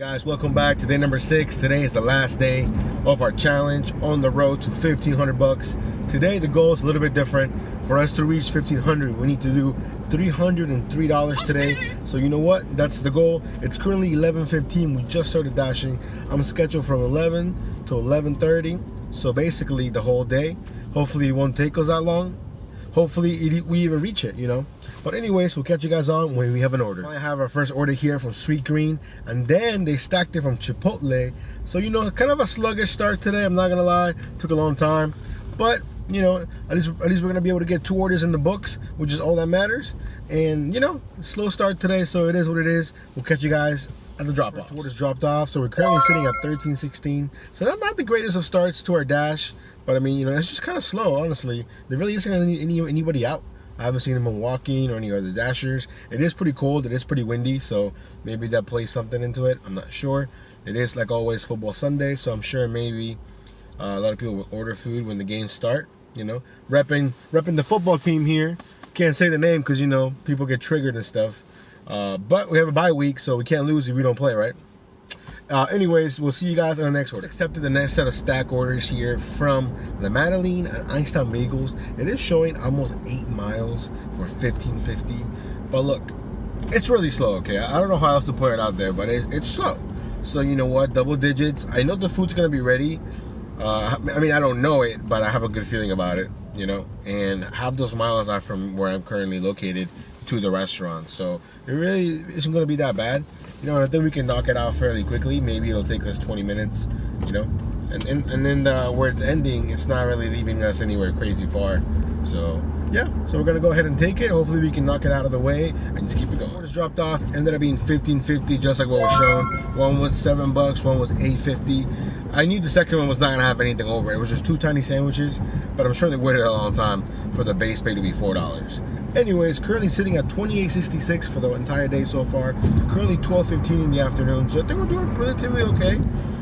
Guys, welcome back to day number 6. Today is the last day of our challenge on the road to 1,500 bucks. Today the goal is a little bit different. For us to reach 1,500, we need to do $303 today. So you know what? That's the goal. It's currently 11:15. We just started dashing. I'm scheduled from 11 to 11:30. So basically the whole day. Hopefully it won't take us that long. Hopefully we even reach it, you know. But anyways, we'll catch you guys on when we have an order. I have our first order here from Sweet Green, and then they stacked it from Chipotle. So, you know, kind of a sluggish start today, I'm not gonna lie. Took a long time. But, you know, at least we're gonna be able to get 2 orders in the books, which is all that matters. And, you know, slow start today, so it is what it is. We'll catch you guys at the drop-off. First order's dropped off, so we're currently sitting at 13:16. So that's not the greatest of starts to our dash. But I mean, you know, it's just kind of slow, honestly. There really isn't anybody out. I haven't seen anyone walking or any other dashers. It is pretty cold. It is pretty windy, so maybe that plays something into it. I'm not sure. It is, like always, football Sunday, so I'm sure maybe a lot of people will order food when the games start. You know, repping the football team here. Can't say the name because, you know, people get triggered and stuff. But we have a bye week, so we can't lose if we don't play, right? Anyways, we'll see you guys on the next order. Accepted the next set of stack orders here from the Madeline and Einstein Bagels. It is showing almost 8 miles for $15.50. But look, it's really slow, okay? I don't know how else to put it out there, but it's slow. So you know what? Double digits. I know the food's gonna be ready. I mean, I don't know it, but I have a good feeling about it, you know? And half those miles are from where I'm currently located to the restaurant. So it really isn't gonna be that bad. You know, I think we can knock it out fairly quickly. Maybe it'll take us 20 minutes, you know. And then where it's ending, it's not really leaving us anywhere crazy far. So, yeah. So we're going to go ahead and take it. Hopefully we can knock it out of the way and just keep it going. Orders dropped off. Ended up being $15.50, just like what was shown. One was $7, one was $8.50. I knew the second one was not going to have anything over. It was just 2 tiny sandwiches. But I'm sure they waited a long time for the base pay to be $4. Anyways, currently sitting at $28.66 for the entire day so far. Currently 12:15 in the afternoon, so I think we're doing relatively okay.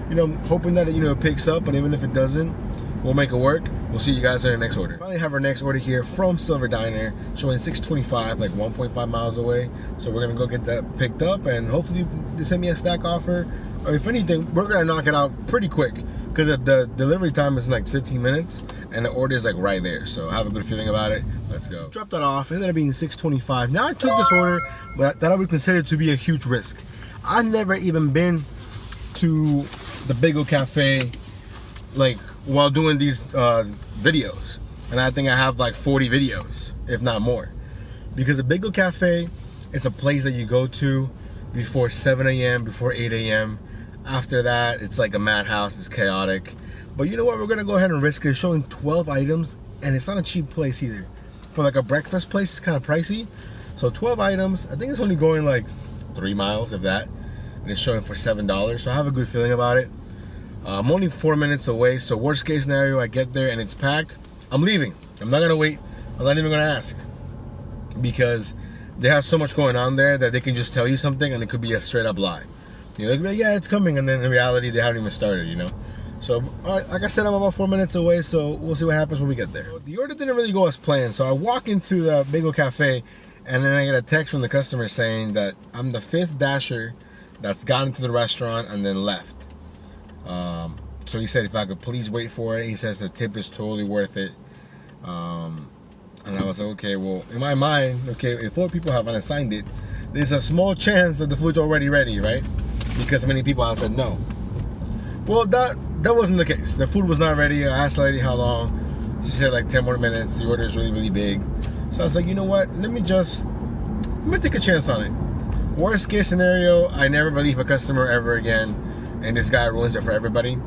You know, hoping that it picks up, and even if it doesn't, we'll make it work. We'll see you guys in the next order. Finally have our next order here from Silver Diner, showing 625, like 1.5 miles away. So we're gonna go get that picked up, and hopefully they send me a stack offer. Or if anything, we're gonna knock it out pretty quick because the delivery time is like 15 minutes, and the order is like right there. So I have a good feeling about it. Let's go. Dropped that off. It ended up being $6.25. Now I took this order, but that I would consider to be a huge risk. I've never even been to the Bagel Cafe like while doing these videos, and I think I have like 40 videos, if not more, because the Bagel Cafe is a place that you go to before 7 a.m., before 8 a.m. After that, it's like a madhouse. It's chaotic. But you know what? We're gonna go ahead and risk it. It's showing 12 items, and it's not a cheap place either. For like a breakfast place, it's kind of pricey. So 12 items. I think it's only going like 3 miles, if that. And it's showing for $7. So I have a good feeling about it. I'm only 4 minutes away. So worst case scenario, I get there and it's packed, I'm leaving. I'm not gonna wait. I'm not even gonna ask, because they have so much going on there that they can just tell you something and it could be a straight up lie. You know, they can be like, yeah, it's coming, and then in reality they haven't even started, you know. So, like I said, I'm about 4 minutes away, so we'll see what happens when we get there. The order didn't really go as planned, so I walk into the Bagel Cafe, and then I get a text from the customer saying that I'm the 5th dasher that's gotten into the restaurant and then left. So he said if I could please wait for it. He says the tip is totally worth it. And I was like, okay, well, in my mind, okay, if 4 people have unassigned it, there's a small chance that the food's already ready, right? Because many people have said no. Well, that wasn't the case. The food was not ready. I asked the lady how long. She said like 10 more minutes. The order is really, really big. So I was like, you know what? Let me take a chance on it. Worst case scenario, I never believe a customer ever again, and this guy ruins it for everybody.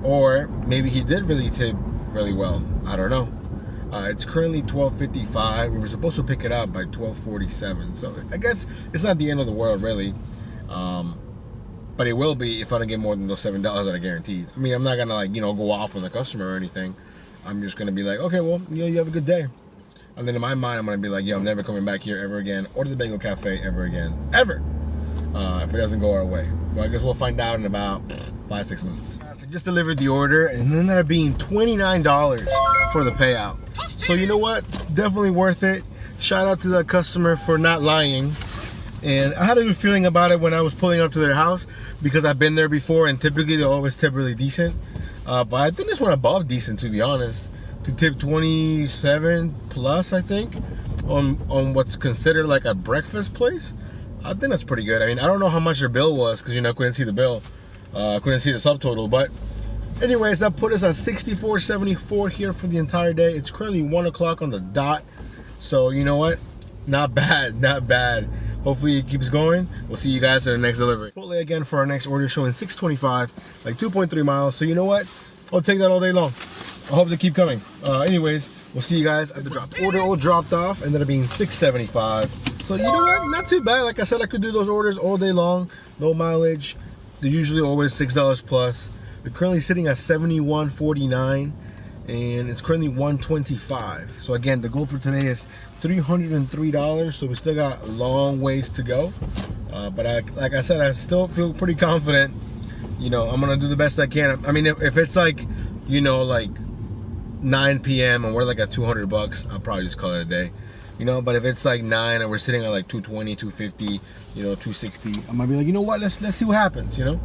Or maybe he did really tip really well. I don't know. It's currently 12:55. We were supposed to pick it up by 12:47. So I guess it's not the end of the world, really. But it will be if I don't get more than those $7 that I guaranteed. I mean, I'm not gonna like, you know, go off on the customer or anything. I'm just gonna be like, okay, well, yeah, you have a good day. And then in my mind, I'm gonna be like, yo, I'm never coming back here ever again, or to the Bagel Cafe ever again, ever. If it doesn't go our way. Well, I guess we'll find out in about 5-6 minutes. So just delivered the order, and then ended up being $29 for the payout. So you know what? Definitely worth it. Shout out to the customer for not lying. And I had a good feeling about it when I was pulling up to their house because I've been there before, and typically they always tip really decent. But I think this one above decent, to be honest. To tip 27 plus, I think, on what's considered like a breakfast place. I think that's pretty good. I mean, I don't know how much their bill was because, you know, I couldn't see the bill. Couldn't see the subtotal. But anyways, that put us at $64.74 here for the entire day. It's currently 1 o'clock on the dot. So, you know what? Not bad, not bad. Hopefully it keeps going. We'll see you guys at the next delivery. Chipotle again for our next order, showing 625, like 2.3 miles. So you know what? I'll take that all day long. I hope they keep coming. Anyways, we'll see you guys at the drop. Order all dropped off, ended up being 675. So you know what? Not too bad. Like I said, I could do those orders all day long. No mileage. They're usually always $6 plus. They're currently sitting at $71.49. And it's currently $125. So again, the goal for today is $303. So we still got a long ways to go. But like I said, I still feel pretty confident. You know, I'm gonna do the best I can. I mean, if it's like, you know, like 9 p.m. and we're like at $200, I'll probably just call it a day. You know, but if it's like 9 and we're sitting at like 220, 250, you know, 260, I might be like, you know what? Let's see what happens. You know,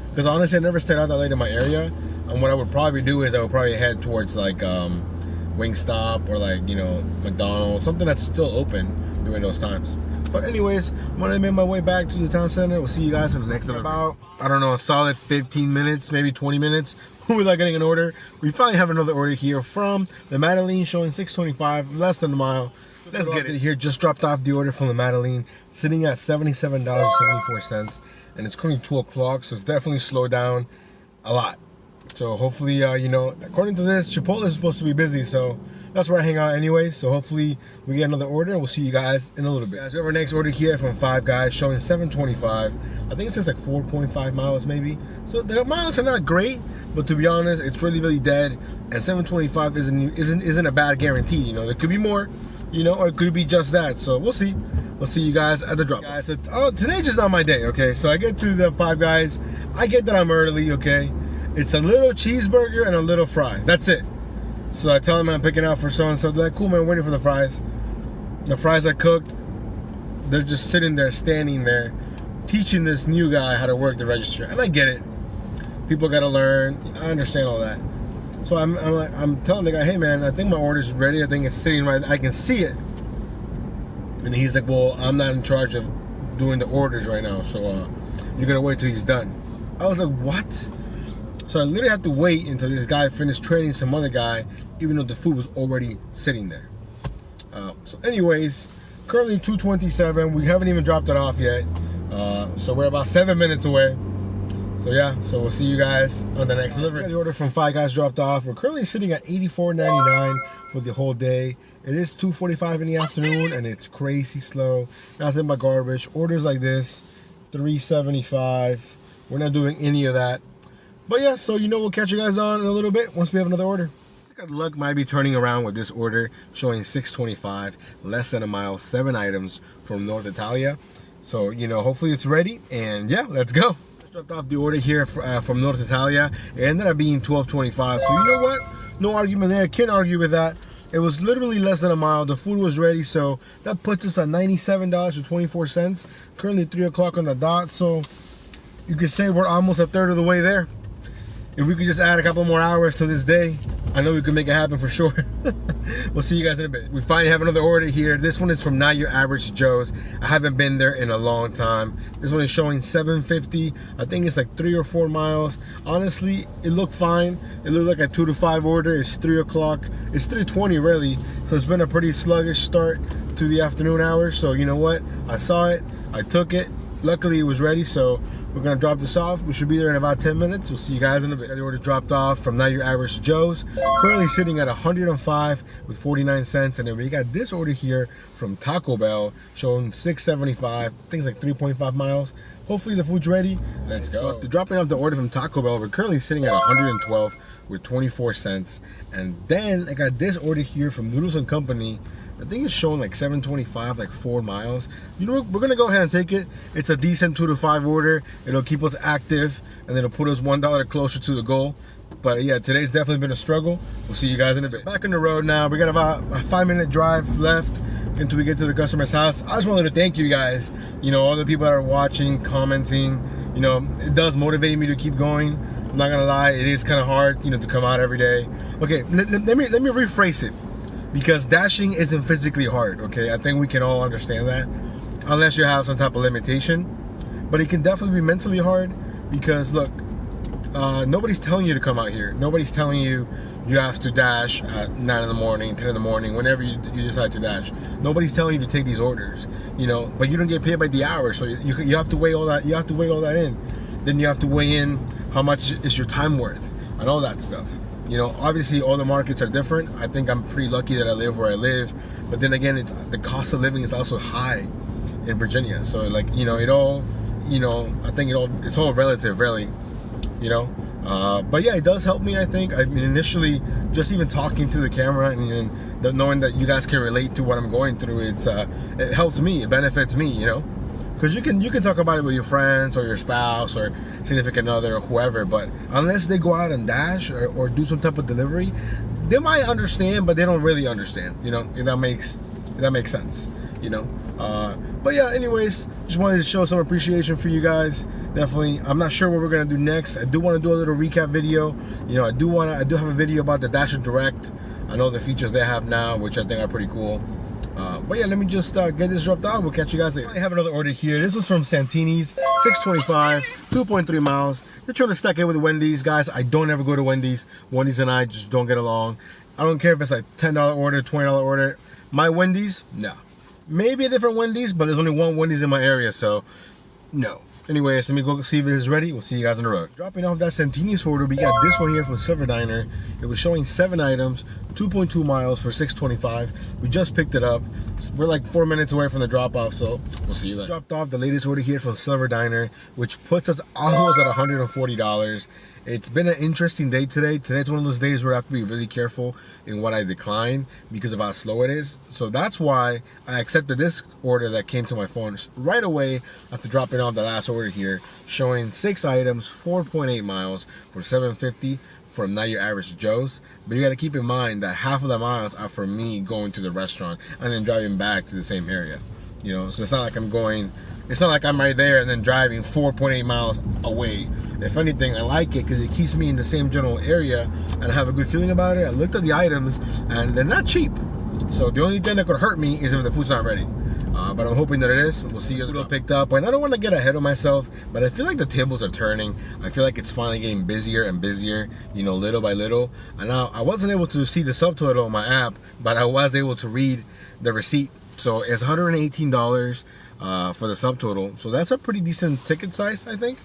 because honestly, I never stayed out that late in my area. And what I would probably do is I would probably head towards like Wingstop or like, you know, McDonald's, something that's still open during those times. But anyways, when I made my way back to the town center, we'll see you guys in the next about, I don't know, a solid 15 minutes, maybe 20 minutes without getting an order. We finally have another order here from the Madeline, showing 625, less than a mile. Let's get it here. Just dropped off the order from the Madeline, sitting at $77.74, and it's currently 2 o'clock, so it's definitely slowed down a lot. So hopefully, you know, according to this, Chipotle is supposed to be busy, so that's where I hang out anyway. So hopefully we get another order, and we'll see you guys in a little bit. Guys, we have our next order here from Five Guys, showing 725. I think it says like 4.5 miles maybe. So the miles are not great, but to be honest, it's really, really dead. And 725 isn't a bad guarantee. You know, there could be more, you know, or it could be just that. So we'll see. We'll see you guys at the drop. Guys, so, today's just not my day, okay? So I get to the Five Guys. I get that I'm early, okay? It's a little cheeseburger and a little fry. That's it. So I tell them I'm picking out for so-and-so. They're like, cool, man, waiting for the fries. The fries are cooked. They're just sitting there, standing there, teaching this new guy how to work the register. And I get it. People got to learn. I understand all that. So I'm telling the guy, hey, man, I think my order's ready. I think it's sitting right. I can see it. And he's like, well, I'm not in charge of doing the orders right now. So you're going to wait till he's done. I was like, what? So I literally had to wait until this guy finished training some other guy, even though the food was already sitting there. So anyways, currently 2:27. We haven't even dropped it off yet. So we're about 7 minutes away. So yeah, so we'll see you guys on the next delivery. The order from Five Guys dropped off. We're currently sitting at $84.99 for the whole day. It is 2:45 in the afternoon, and it's crazy slow. Nothing but garbage. Orders like this, $3.75. We're not doing any of that. But yeah, so you know, we'll catch you guys on in a little bit once we have another order. I think luck might be turning around with this order, showing 625, less than a mile, 7 items from North Italia. So, you know, hopefully it's ready, and yeah, let's go. Just dropped off the order here from North Italia. It ended up being 1225. So you know what? No argument there. Can't argue with that. It was literally less than a mile. The food was ready, so that puts us at $97.24. Currently 3 o'clock on the dot, so you could say we're almost a third of the way there. If we could just add a couple more hours to this day, I know we could make it happen for sure. We'll see you guys in a bit. We finally have another order here. This one is from Not Your Average Joe's. I haven't been there in a long time. This one is showing 750. I think it's like 3 or 4 miles. Honestly, it looked fine. It looked like a 2 to 5 order. It's 3 o'clock. It's 3:20 really. So it's been a pretty sluggish start to the afternoon hours. So you know what? I saw it. I took it. Luckily, it was ready, so we're gonna drop this off. We should be there in about 10 minutes. We'll see you guys in a bit. The order dropped off from Not Your Average Joe's. Currently sitting at 105 with 49 cents. And then we got this order here from Taco Bell, showing 675. I think it's like 3.5 miles. Hopefully the food's ready. Let's go. So after dropping off the order from Taco Bell, we're currently sitting at 112 with 24 cents. And then I got this order here from Noodles and Company. I think it's showing like 725, like 4 miles. You know what? We're gonna go ahead and take it. It's a decent 2 to 5 order. It'll keep us active, and it'll put us $1 closer to the goal. But yeah, today's definitely been a struggle. We'll see you guys in a bit. Back on the road now. We got about a 5-minute drive left. until we get to the customer's house. I just wanted to thank you guys, you know, all the people that are watching, commenting. You know, it does motivate me to keep going. I'm not gonna lie, it is kind of hard, you know, to come out every day. Okay, let me rephrase it, because dashing isn't physically hard. Okay, I think we can all understand that, unless you have some type of limitation. But it can definitely be mentally hard, because look, nobody's telling you to come out here. Nobody's telling you you have to dash at 9 in the morning, 10 in the morning, whenever you decide to dash. Nobody's telling you to take these orders, you know, but you don't get paid by the hour, so you have to weigh all that. You have to weigh all that in. Then you have to weigh in how much is your time worth and all that stuff. You know, obviously all the markets are different. I think I'm pretty lucky that I live where I live, but then again, it's the cost of living is also high in Virginia. So like, you know, it all, you know, I think it's all relative, really, you know. But yeah, it does help me, I think. I mean, initially, just even talking to the camera and knowing that you guys can relate to what I'm going through, it helps me, it benefits me, you know. Because you can talk about it with your friends or your spouse or significant other or whoever, but unless they go out and dash or do some type of delivery, they might understand, but they don't really understand, you know, if that makes sense, you know. But yeah, anyways, just wanted to show some appreciation for you guys. Definitely, I'm not sure what we're gonna do next. I do want to do a little recap video. You know, I do have a video about the Dasher Direct. I know the features they have now, which I think are pretty cool. But yeah, let me just get this dropped out. We'll catch you guys later. I have another order here. This was from Santini's, 625, 2.3 miles. They're trying to stack it with Wendy's. Guys, I don't ever go to Wendy's. Wendy's and I just don't get along. I don't care if it's like $10 order, $20 order. My Wendy's, no. Maybe a different Wendy's, but there's only one Wendy's in my area, so no. Anyways, let me go see if it is ready. We'll see you guys on the road. Dropping off that Santini's order, we got this one here from Silver Diner. It was showing 7 items, 2.2 miles for $6.25. We just picked it up. We're like 4 minutes away from the drop off, so we'll see you then. Dropped off the latest order here from Silver Diner, which puts us almost at $140. It's been an interesting day today. Today's one of those days where I have to be really careful in what I decline because of how slow it is. So that's why I accepted this order that came to my phone right away after dropping off the last order here, showing 6 items, 4.8 miles for $7.50 from not your average Joe's. But you got to keep in mind that half of the miles are for me going to the restaurant and then driving back to the same area. You know, so it's not like I'm right there and then driving 4.8 miles away. If anything, I like it because it keeps me in the same general area and I have a good feeling about it. I looked at the items and they're not cheap. So the only thing that could hurt me is if the food's not ready. But I'm hoping that it is. We'll see you as picked up. And I don't want to get ahead of myself, but I feel like the tables are turning. I feel like it's finally getting busier and busier, you know, little by little. And now I wasn't able to see the subtotal on my app, but I was able to read the receipt. So it's $118 for the subtotal. So that's a pretty decent ticket size, I think.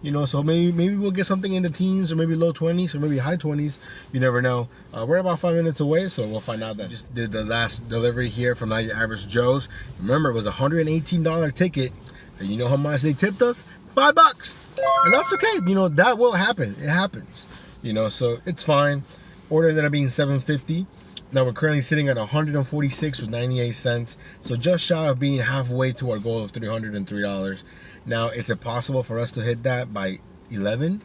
You know, so maybe we'll get something in the teens or maybe low 20s or maybe high 20s. You never know. We're about 5 minutes away, so we'll find out. That just did the last delivery here from Not Your Average Joe's. Remember, it was a $118 ticket, and you know how much they tipped us? $5. And that's okay. You know, that will happen. It happens. You know, so it's fine. Order ended up being $7.50. Now we're currently sitting at $146 with 98 cents. So just shy of being halfway to our goal of $303. Now, is it possible for us to hit that by 11?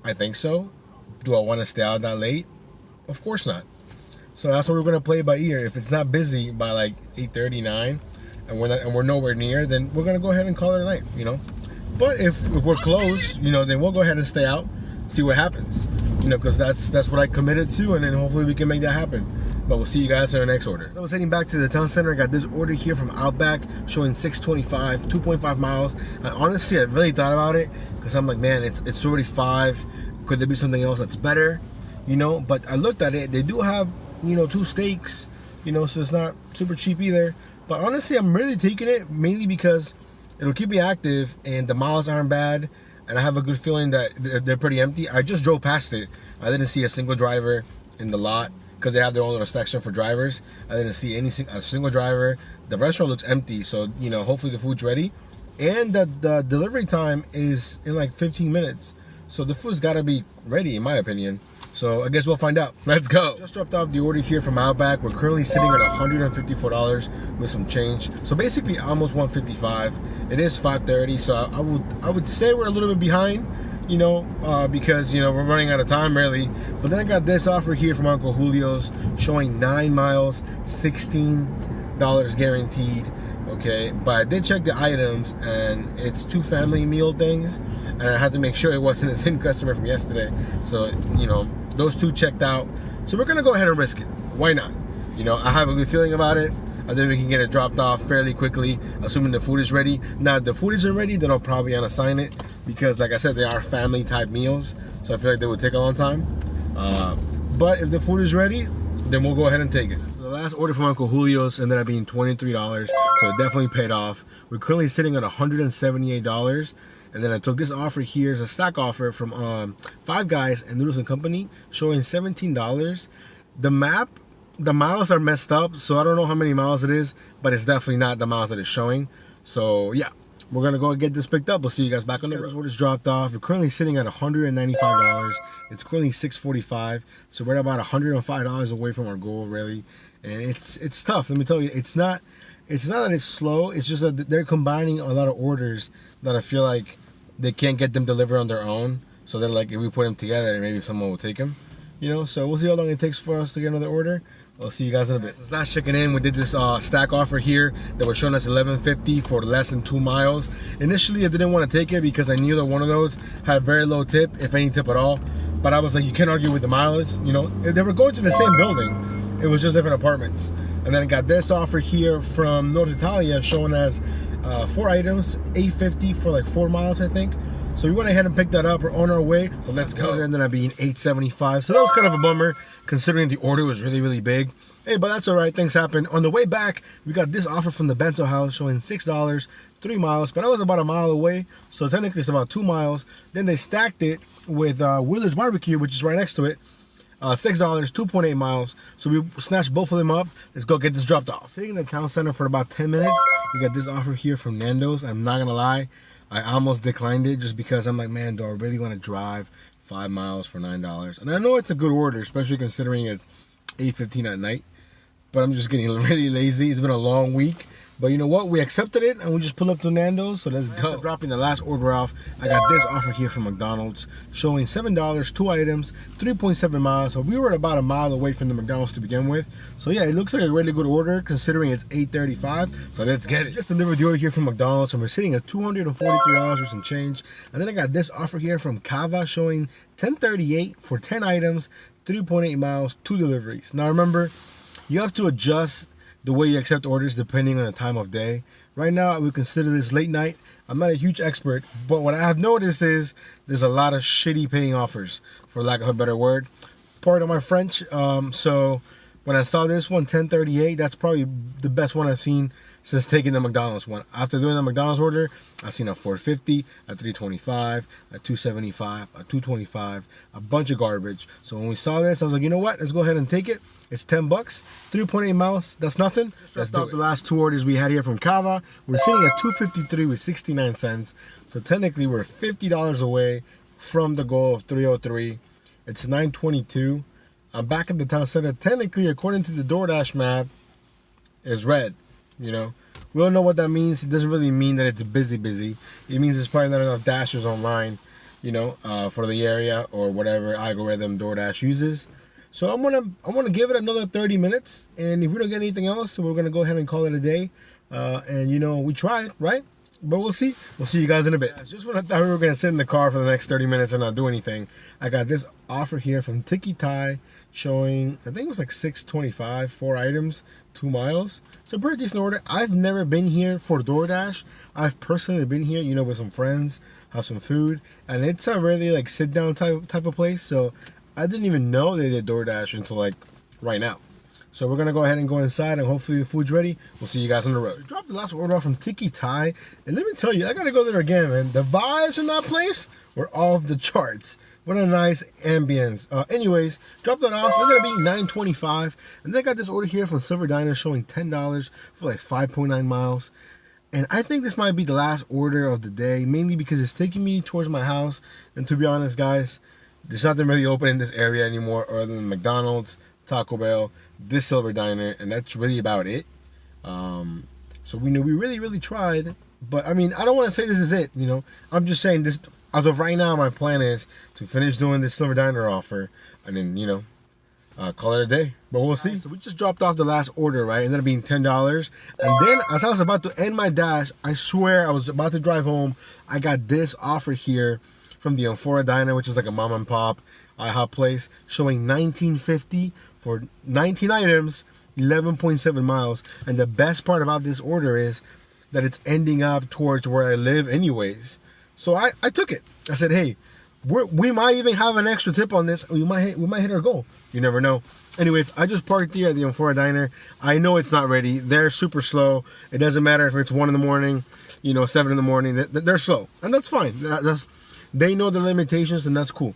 I think so. Do I want to stay out that late? Of course not. So that's what we're going to play by ear. If it's not busy by like 8:39 and we're nowhere near, then we're going to go ahead and call it a night, you know. But if we're close, you know, then we'll go ahead and stay out, see what happens. You know, because that's what I committed to, and then hopefully we can make that happen. But we'll see you guys in our next order. So I was heading back to the town center. I got this order here from Outback showing 625, 2.5 miles. And honestly, I really thought about it because I'm like, man, it's already 5. Could there be something else that's better? You know, but I looked at it. They do have, you know, 2 steaks, you know, so it's not super cheap either. But honestly, I'm really taking it mainly because it'll keep me active and the miles aren't bad. And I have a good feeling that they're pretty empty. I just drove past it. I didn't see a single driver in the lot, because they have their own little section for drivers. I didn't see a single driver. The restaurant looks empty, so you know, hopefully the food's ready. And the delivery time is in like 15 minutes. So the food's gotta be ready, in my opinion. So I guess we'll find out. Let's go. Just dropped off the order here from Outback. We're currently sitting at $154 with some change. So basically almost $155. It is 5:30, so I would say we're a little bit behind, you know, because, you know, we're running out of time really. But then I got this offer here from Uncle Julio's showing 9 miles, 16 guaranteed. Okay, but I did check the items, and it's 2 family meal things, and I had to make sure it wasn't the same customer from yesterday. So, you know, those 2 checked out. So we're gonna go ahead and risk it. Why not? You know, I have a good feeling about it. I think we can get it dropped off fairly quickly, assuming the food is ready. Now, if the food isn't ready, then I'll probably unassign it, because like I said, they are family type meals, so I feel like they would take a long time. But if the food is ready, then we'll go ahead and take it. So the last order from Uncle Julio's ended up being $23, so it definitely paid off. We're currently sitting at $178, and then I took this offer here as a stack offer from Five Guys and Noodles and Company, showing $17. The miles are messed up, so I don't know how many miles it is, but it's definitely not the miles that it's showing. So yeah, we're gonna go get this picked up. We'll see you guys back on the road. This dropped off. We're currently sitting at $195. It's currently $6.45, so we're about $105 away from our goal, really. And it's tough. Let me tell you, it's not that it's slow. It's just that they're combining a lot of orders that I feel like they can't get them delivered on their own. So they're like, if we put them together, maybe someone will take them. You know, so we'll see how long it takes for us to get another order. I'll see you guys in a bit. Since last checking in, we did this stack offer here that was showing us $11.50 for less than 2 miles. Initially, I didn't want to take it because I knew that one of those had a very low tip, if any tip at all. But I was like, you can't argue with the mileage. You know, they were going to the same building. It was just different apartments. And then I got this offer here from North Italia showing us 4 items, $8.50 for like 4 miles, I think. So we went ahead and picked that up. We're on our way. So let's go. It ended up being $8.75. So that was kind of a bummer, considering the order was really, really big. Hey, but that's all right. Things happen. On the way back, we got this offer from the Bento House showing $6, 3 miles. But I was about a mile away, so technically it's about 2 miles. Then they stacked it with Wheeler's Barbecue, which is right next to it. $6, 2.8 miles. So we snatched both of them up. Let's go get this dropped off. Sitting in the town center for about 10 minutes. We got this offer here from Nando's. I'm not going to lie. I almost declined it just because I'm like, man, do I really want to drive 5 miles for $9? And I know it's a good order, especially considering it's 8:15 at night. But I'm just getting really lazy. It's been a long week. But you know what? We accepted it and we just pulled up to Nando's. So let's go. Dropping the last order off, I got this offer here from McDonald's showing $7, 2 items, 3.7 miles. So we were about a mile away from the McDonald's to begin with. So yeah, it looks like a really good order considering it's $8.35. So let's get it. Just delivered the order here from McDonald's, and we're sitting at $243 or some change. And then I got this offer here from Cava showing $10.38 for 10 items, 3.8 miles, 2 deliveries. Now remember, you have to adjust the way you accept orders depending on the time of day. Right now, I would consider this late night. I'm not a huge expert, but what I have noticed is there's a lot of shitty paying offers, for lack of a better word. Pardon my French. So when I saw this one, $10.38, that's probably the best one I've seen since taking the McDonald's one. After doing the McDonald's order, I've seen a $4.50, a $3.25, a $2.75, a $2.25, a bunch of garbage. So when we saw this, I was like, you know what? Let's go ahead and take it. It's $10, 3.8 miles. That's nothing. Let's do it. The last 2 orders we had here from Cava. We're sitting at $2.53 with 69 cents. So technically, we're $50 away from the goal of $3.03. It's $9.22. I'm back at the town center. Technically, according to the DoorDash map, it's red. You know, we don't know what that means. It doesn't really mean that it's busy. It means there's probably not enough dashers online, you know, for the area or whatever algorithm DoorDash uses. So I'm gonna give it another 30 minutes, and if we don't get anything else, we're gonna go ahead and call it a day. And you know, we tried, right? But we'll see. We'll see you guys in a bit. Just when I thought we were gonna sit in the car for the next 30 minutes and not do anything, I got this offer here from Tiki Thai showing, I think it was like $6.25, 4 items, 2 miles. It's a pretty decent order. I've never been here for DoorDash. I've personally been here, you know, with some friends, have some food, and it's a really like sit down type of place. So I didn't even know they did DoorDash until like right now. So we're gonna go ahead and go inside, and hopefully the food's ready. We'll see you guys on the road. We dropped the last order off from Tiki Thai, and let me tell you, I gotta go there again, man. The vibes in that place were off the charts. What a nice ambience. Anyways, dropped that off. It's gonna be $9.25, and then I got this order here from Silver Diner showing $10 for like 5.9 miles. And I think this might be the last order of the day, mainly because it's taking me towards my house. And to be honest, guys, there's nothing really open in this area anymore other than McDonald's, Taco Bell, this Silver Diner, and that's really about it. So we really tried, but I mean, I don't want to say this is it, you know. I'm just saying this, as of right now, my plan is to finish doing this Silver Diner offer, and then, you know, call it a day. But we'll see. So we just dropped off the last order, right? It ended up being $10. And then as I was about to end my dash, I swear I was about to drive home, I got this offer here from the Amphora Diner, which is like a mom and pop IHOP place, showing $19.50 for 19 items, 11.7 miles. And the best part about this order is that it's ending up towards where I live anyways. So I took it. I said, hey, we might even have an extra tip on this. We might hit our goal. You never know. Anyways, I just parked here at the Amphora Diner. I know it's not ready. They're super slow. It doesn't matter if it's 1 in the morning, 7 in the morning. They're slow, and that's fine. They know the limitations, and that's cool.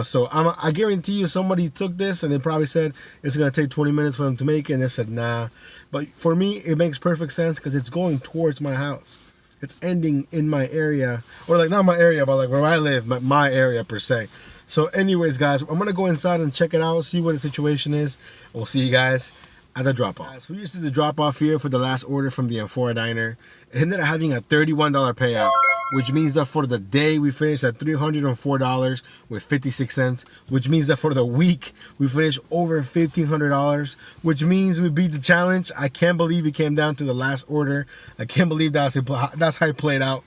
So I guarantee you somebody took this and they probably said it's going to take 20 minutes for them to make it, and they said nah. But for me, it makes perfect sense because it's going towards my house. It's ending in my area, or like not my area, but like where I live, my area per se. So anyways, guys, I'm going to go inside and check it out, see what the situation is. We'll see you guys at the drop-off. We just did the drop-off here for the last order from the Amphora Diner. It ended up having a $31 payout, which means that for the day we finished at $304 with 56 cents, which means that for the week we finished over $1,500, which means we beat the challenge. I can't believe it came down to the last order. I can't believe that's how it played out.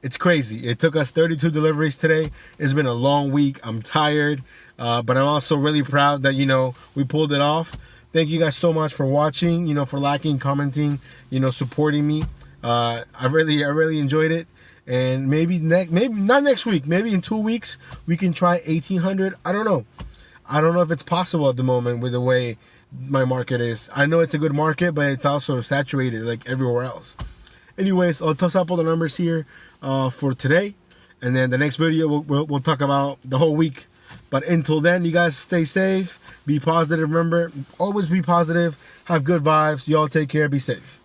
It's crazy. It took us 32 deliveries today. It's been a long week. I'm tired, but I'm also really proud that, we pulled it off. Thank you guys so much for watching, for liking, commenting, supporting me. I really enjoyed it. And maybe not next week, maybe in 2 weeks, we can try 1,800. I don't know. I don't know if it's possible at the moment with the way my market is. I know it's a good market, but it's also saturated like everywhere else. Anyways, I'll toss up all the numbers here for today. And then the next video, we'll talk about the whole week. But until then, you guys stay safe. Be positive. Remember, always be positive. Have good vibes. Y'all take care. Be safe.